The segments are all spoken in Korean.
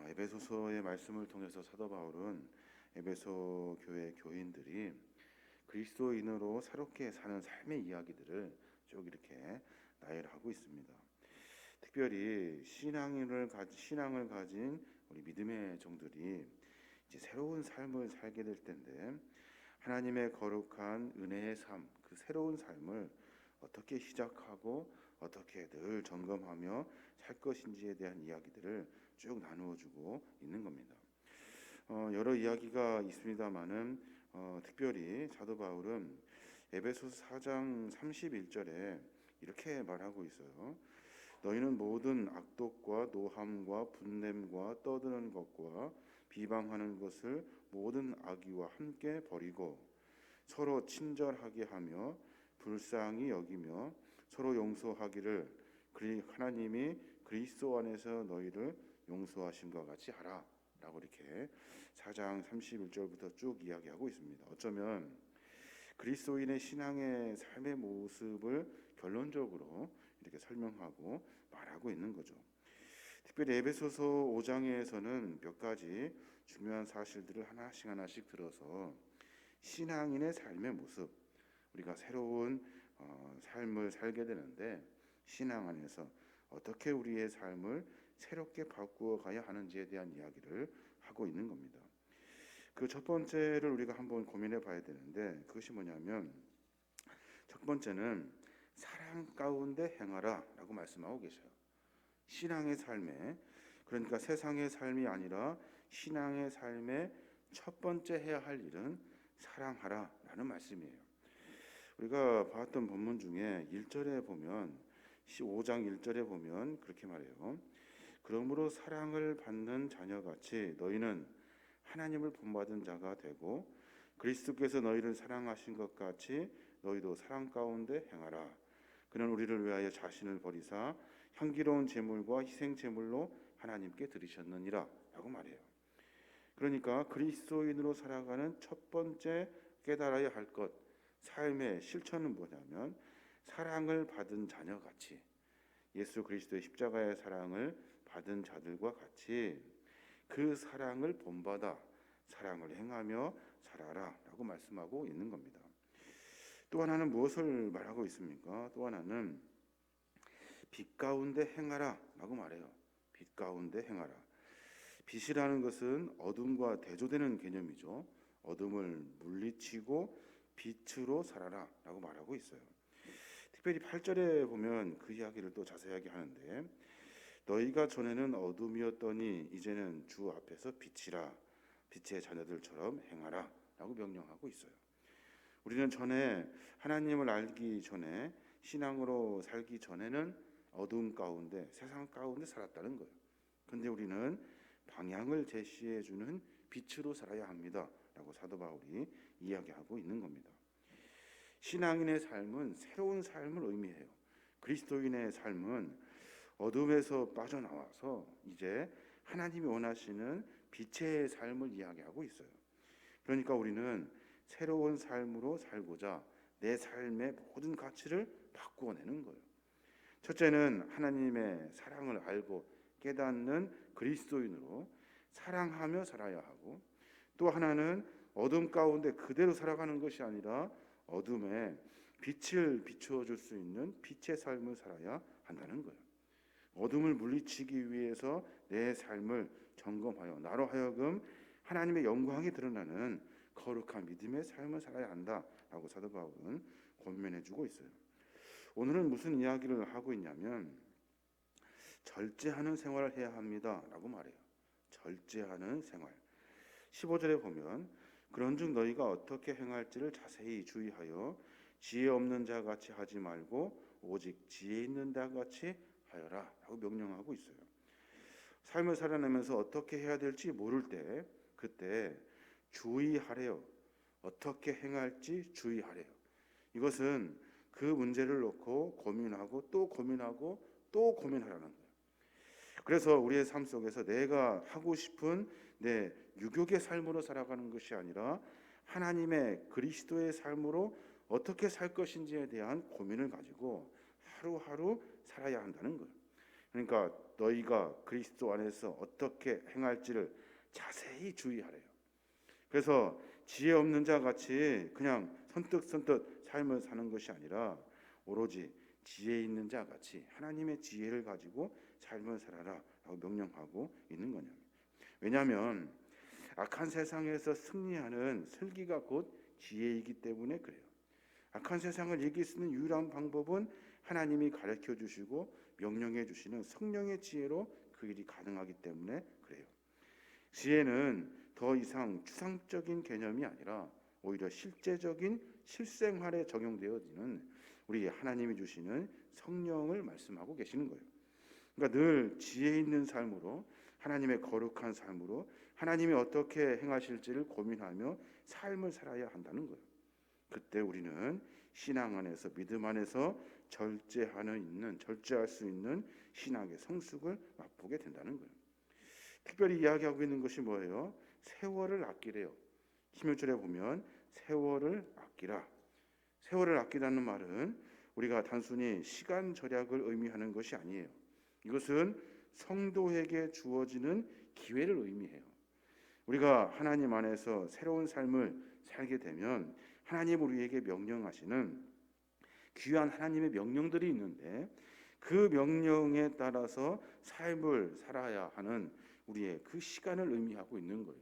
에베소서의 말씀을 통해서 사도 바울은 에베소 교회 교인들이 그리스도인으로 새롭게 사는 삶의 이야기들을 쭉 이렇게 나열하고 있습니다. 특별히 신앙을 가진 우리 믿음의 종들이 이제 새로운 삶을 살게 될 텐데, 하나님의 거룩한 은혜의 삶, 그 새로운 삶을 어떻게 시작하고 어떻게 늘 점검하며 살 것인지에 대한 이야기들을 쭉 나누어주고 있는 겁니다. 여러 이야기가 있습니다만은 특별히 사도 바울은 에베소서 4장 31절에 이렇게 말하고 있어요. 너희는 모든 악독과 노함과 분냄과 떠드는 것과 비방하는 것을 모든 악의와 함께 버리고 서로 친절하게 하며 불쌍히 여기며 서로 용서하기를 하나님이 그리스도 안에서 너희를 용서하심과 같이 하라 라고 이렇게 4장 31절부터 쭉 이야기하고 있습니다. 어쩌면 그리스도인의 신앙의 삶의 모습을 결론적으로 이렇게 설명하고 말하고 있는 거죠. 특별히 에베소서 5장에서는 몇 가지 중요한 사실들을 하나씩 들어서 신앙인의 삶의 모습, 우리가 새로운 삶을 살게 되는데 신앙 안에서 어떻게 우리의 삶을 새롭게 바꾸어 가야 하는지에 대한 이야기를 하고 있는 겁니다. 그 첫 번째를 우리가 한번 고민해 봐야 되는데, 그것이 뭐냐면 첫 번째는 사랑 가운데 행하라 라고 말씀하고 계셔요. 신앙의 삶에, 그러니까 세상의 삶이 아니라 신앙의 삶의 첫 번째 해야 할 일은 사랑하라 라는 말씀이에요. 우리가 봤던 본문 중에 1절에 보면 15장 1절에 보면 그렇게 말해요. 그러므로 사랑을 받는 자녀같이 너희는 하나님을 본받은 자가 되고 그리스도께서 너희를 사랑하신 것 같이 너희도 사랑 가운데 행하라. 그는 우리를 위하여 자신을 버리사 향기로운 제물과 희생 제물로 하나님께 드리셨느니라 라고 말해요. 그러니까 그리스도인으로 살아가는 첫 번째 깨달아야 할 것, 삶의 실천은 뭐냐면 사랑을 받은 자녀같이, 예수 그리스도의 십자가의 사랑을 받은 자들과 같이 그 사랑을 본받아 사랑을 행하며 살아라 라고 말씀하고 있는 겁니다. 또 하나는 무엇을 말하고 있습니까? 또 하나는 빛 가운데 행하라 라고 말해요. 빛 가운데 행하라. 빛이라는 것은 어둠과 대조되는 개념이죠. 어둠을 물리치고 빛으로 살아라 라고 말하고 있어요. 특별히 8절에 보면 그 이야기를 또 자세하게 하는데, 너희가 전에는 어둠이었더니 이제는 주 앞에서 빛이라, 빛의 자녀들처럼 행하라 라고 명령하고 있어요. 우리는 전에 하나님을 알기 전에, 신앙으로 살기 전에는 어둠 가운데, 세상 가운데 살았다는 거예요. 그런데 우리는 방향을 제시해 주는 빛으로 살아야 합니다 라고 사도 바울이 이야기하고 있는 겁니다. 신앙인의 삶은 새로운 삶을 의미해요. 그리스도인의 삶은 어둠에서 빠져나와서 이제 하나님이 원하시는 빛의 삶을 이야기하고 있어요. 그러니까 우리는 새로운 삶으로 살고자 내 삶의 모든 가치를 바꾸어내는 거예요. 첫째는 하나님의 사랑을 알고 깨닫는 그리스도인으로 사랑하며 살아야 하고, 또 하나는 어둠 가운데 그대로 살아가는 것이 아니라 어둠에 빛을 비추어줄 수 있는 빛의 삶을 살아야 한다는 거예요. 어둠을 물리치기 위해서 내 삶을 점검하여 나로 하여금 하나님의 영광이 드러나는 거룩한 믿음의 삶을 살아야 한다라고 사도 바울은 권면해주고 있어요. 오늘은 무슨 이야기를 하고 있냐면 절제하는 생활을 해야 합니다라고 말해요. 절제하는 생활. 15절에 보면 그런즉 너희가 어떻게 행할지를 자세히 주의하여 지혜 없는 자 같이 하지 말고 오직 지혜 있는 자 같이 하여라 라고 명령하고 있어요. 삶을 살아내면서 어떻게 해야 될지 모를 때 그때 주의하래요. 어떻게 행할지 주의하래요. 이것은 그 문제를 놓고 고민하고 또 고민하고 또 고민하라는 거예요. 그래서 우리의 삶 속에서 내가 하고 싶은 내 유욕의 삶으로 살아가는 것이 아니라 하나님의 그리스도의 삶으로 어떻게 살 것인지에 대한 고민을 가지고 하루하루 살아야 한다는 거예요. 그러니까 너희가 그리스도 안에서 어떻게 행할지를 자세히 주의하래요. 그래서 지혜 없는 자 같이 그냥 선뜻선뜻 삶을 사는 것이 아니라 오로지 지혜 있는 자 같이 하나님의 지혜를 가지고 삶을 살아라 라고 명령하고 있는 거냐. 왜냐하면 악한 세상에서 승리하는 슬기가 곧 지혜이기 때문에 그래요. 악한 세상을 이길 수 있는 유일한 방법은 하나님이 가르쳐 주시고 명령해 주시는 성령의 지혜로 그 일이 가능하기 때문에 그래요. 지혜는 더 이상 추상적인 개념이 아니라 오히려 실제적인 실생활에 적용되어지는 우리 하나님이 주시는 성령을 말씀하고 계시는 거예요. 그러니까 늘 지혜 있는 삶으로 하나님의 거룩한 삶으로 하나님이 어떻게 행하실지를 고민하며 삶을 살아야 한다는 거예요. 그때 우리는 신앙 안에서 믿음 안에서 절제할 수 있는 신앙의 성숙을 맛보게 된다는 거예요. 특별히 이야기하고 있는 것이 뭐예요? 세월을 아끼래요. 16절에 보면 세월을 아끼라. 세월을 아끼라는 말은 우리가 단순히 시간 절약을 의미하는 것이 아니에요. 이것은 성도에게 주어지는 기회를 의미해요. 우리가 하나님 안에서 새로운 삶을 살게 되면 하나님 우리에게 명령하시는 귀한 하나님의 명령들이 있는데 그 명령에 따라서 삶을 살아야 하는 우리의 그 시간을 의미하고 있는 거예요.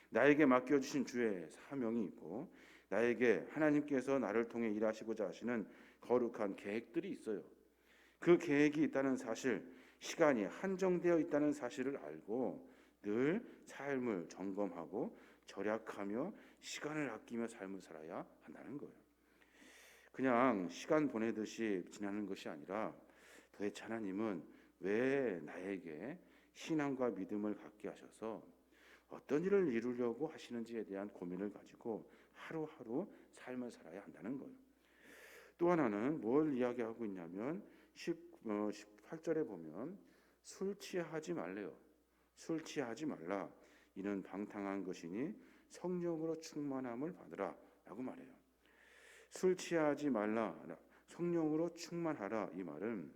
나에게 맡겨주신 주의 사명이 있고 나에게 하나님께서 나를 통해 일하시고자 하시는 거룩한 계획들이 있어요. 그 계획이 있다는 사실, 시간이 한정되어 있다는 사실을 알고 늘 삶을 점검하고 절약하며 시간을 아끼며 삶을 살아야 한다는 거예요. 그냥 시간 보내듯이 지나는 것이 아니라 도대체 하나님은 왜 나에게 신앙과 믿음을 갖게 하셔서 어떤 일을 이루려고 하시는지에 대한 고민을 가지고 하루하루 삶을 살아야 한다는 거예요. 또 하나는 뭘 이야기하고 있냐면 18절에 보면 술 취하지 말래요. 술 취하지 말라. 이는 방탕한 것이니 성령으로 충만함을 받으라 라고 말해요. 술 취하지 말라, 성령으로 충만하라. 이 말은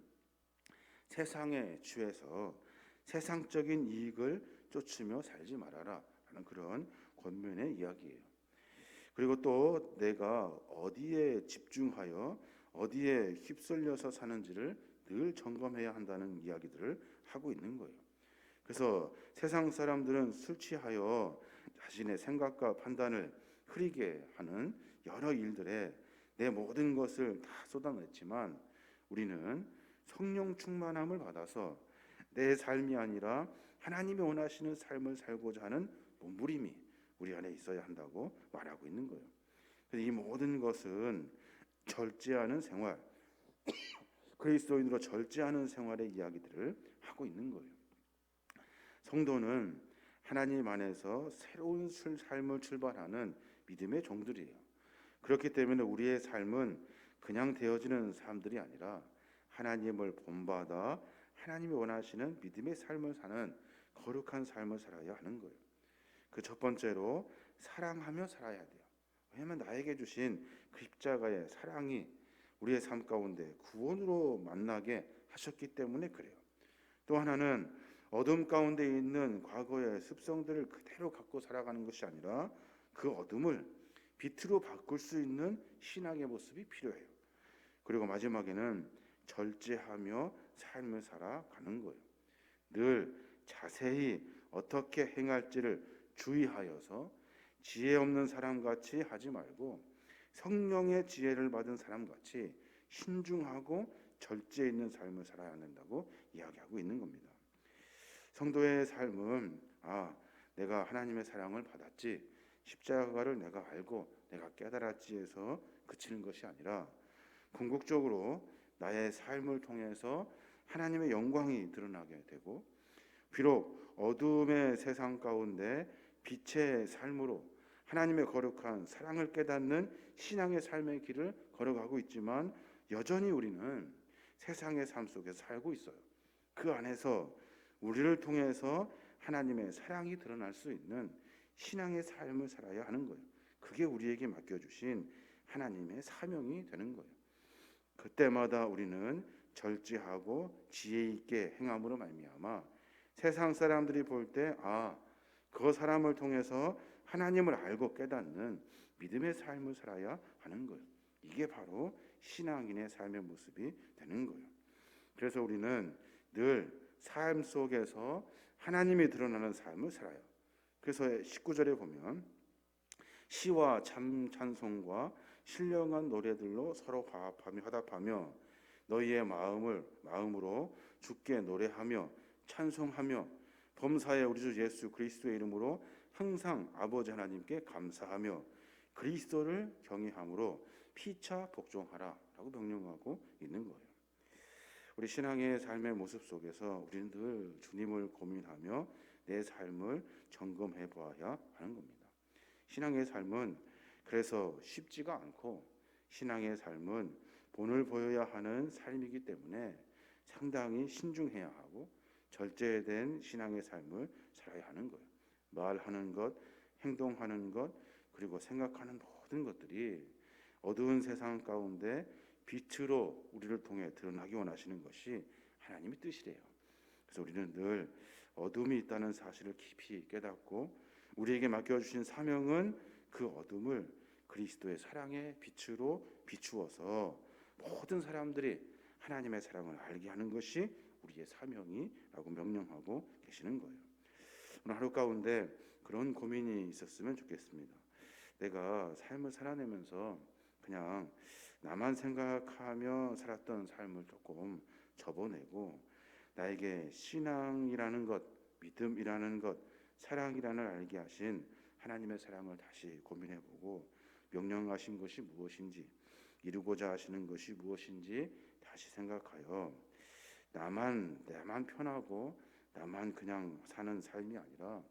세상에 취해서 세상적인 이익을 쫓으며 살지 말아라 라는 그런 권면의 이야기예요. 그리고 또 내가 어디에 집중하여 어디에 휩쓸려서 사는지를 늘 점검해야 한다는 이야기들을 하고 있는 거예요. 그래서 세상 사람들은 술 취하여 자신의 생각과 판단을 흐리게 하는 여러 일들에 내 모든 것을 다 쏟아냈지만 우리는 성령 충만함을 받아서 내 삶이 아니라 하나님이 원하시는 삶을 살고자 하는 몸부림이 우리 안에 있어야 한다고 말하고 있는 거예요. 그래서 이 모든 것은 절제하는 생활, 그리스도인으로 절제하는 생활의 이야기들을 하고 있는 거예요. 성도는 하나님 안에서 새로운 삶을 출발하는 믿음의 종들이에요. 그렇기 때문에 우리의 삶은 그냥 되어지는 삶들이 아니라 하나님을 본받아 하나님이 원하시는 믿음의 삶을 사는 거룩한 삶을 살아야 하는 거예요. 그 첫 번째로 사랑하며 살아야 돼요. 왜냐하면 나에게 주신 그 십자가의 사랑이 우리의 삶 가운데 구원으로 만나게 하셨기 때문에 그래요. 또 하나는 어둠 가운데 있는 과거의 습성들을 그대로 갖고 살아가는 것이 아니라 그 어둠을 빛으로 바꿀 수 있는 신앙의 모습이 필요해요. 그리고 마지막에는 절제하며 삶을 살아가는 거예요. 늘 자세히 어떻게 행할지를 주의하여서 지혜 없는 사람같이 하지 말고 성령의 지혜를 받은 사람같이 신중하고 절제 있는 삶을 살아야 한다고 이야기하고 있는 겁니다. 성도의 삶은 내가 하나님의 사랑을 받았지, 십자가를 내가 알고 내가 깨달았지에서 그치는 것이 아니라 궁극적으로 나의 삶을 통해서 하나님의 영광이 드러나게 되고 비록 어둠의 세상 가운데 빛의 삶으로 하나님의 거룩한 사랑을 깨닫는 신앙의 삶의 길을 걸어가고 있지만 여전히 우리는 세상의 삶 속에서 살고 있어요. 그 안에서 우리를 통해서 하나님의 사랑이 드러날 수 있는 신앙의 삶을 살아야 하는 거예요. 그게 우리에게 맡겨주신 하나님의 사명이 되는 거예요. 그때마다 우리는 절제하고 지혜 있게 행함으로 말미암아 세상 사람들이 볼 때 그 사람을 통해서 하나님을 알고 깨닫는 믿음의 삶을 살아야 하는 거예요. 이게 바로 신앙인의 삶의 모습이 되는 거예요. 그래서 우리는 늘 삶 속에서 하나님이 드러나는 삶을 살아요. 그래서 19절에 보면 시와 찬송과 신령한 노래들로 서로 화답하며 너희의 마음으로 주께 노래하며 찬송하며 범사에 우리 주 예수 그리스도의 이름으로 항상 아버지 하나님께 감사하며 그리스도를 경외함으로 피차 복종하라라고 명령하고 있는 거예요. 우리 신앙의 삶의 모습 속에서 우리는 늘 주님을 고민하며 내 삶을 점검해 보아야 하는 겁니다. 신앙의 삶은 그래서 쉽지가 않고 신앙의 삶은 본을 보여야 하는 삶이기 때문에 상당히 신중해야 하고 절제된 신앙의 삶을 살아야 하는 거예요. 말하는 것, 행동하는 것, 그리고 생각하는 모든 것들이 어두운 세상 가운데 빛으로 우리를 통해 드러나기 원하시는 것이 하나님의 뜻이래요. 그래서 우리는 늘 어둠이 있다는 사실을 깊이 깨닫고 우리에게 맡겨주신 사명은 그 어둠을 그리스도의 사랑의 빛으로 비추어서 모든 사람들이 하나님의 사랑을 알게 하는 것이 우리의 사명이라고 명령하고 계시는 거예요. 오늘 하루 가운데 그런 고민이 있었으면 좋겠습니다. 내가 삶을 살아내면서 그냥 나만 생각하며 살았던 삶을 조금 접어내고 나에게 신앙이라는 것, 믿음이라는 것, 사랑이라는 알게 하신 하나님의 사랑을 다시 고민해보고 명령하신 것이 무엇인지, 이루고자 하시는 것이 무엇인지 다시 생각하여 나만 편하고 나만 그냥 사는 삶이 아니라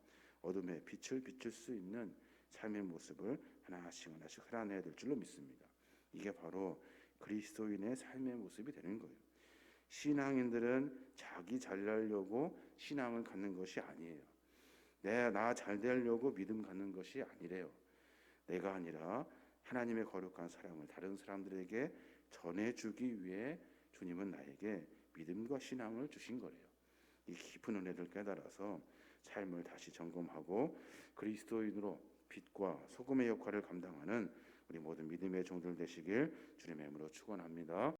어둠에 빛을 비출 수 있는 삶의 모습을 하나씩 살아내야 될 줄로 믿습니다. 이게 바로 그리스도인의 삶의 모습이 되는 거예요. 신앙인들은 자기 잘나려고 신앙을 갖는 것이 아니에요. 나 잘 되려고 믿음 갖는 것이 아니래요. 내가 아니라 하나님의 거룩한 사랑을 다른 사람들에게 전해주기 위해 주님은 나에게 믿음과 신앙을 주신 거래요. 이 깊은 은혜를 깨달아서 삶을 다시 점검하고 그리스도인으로 빛과 소금의 역할을 감당하는 우리 모든 믿음의 종들 되시길 주님의 이름으로 축원합니다.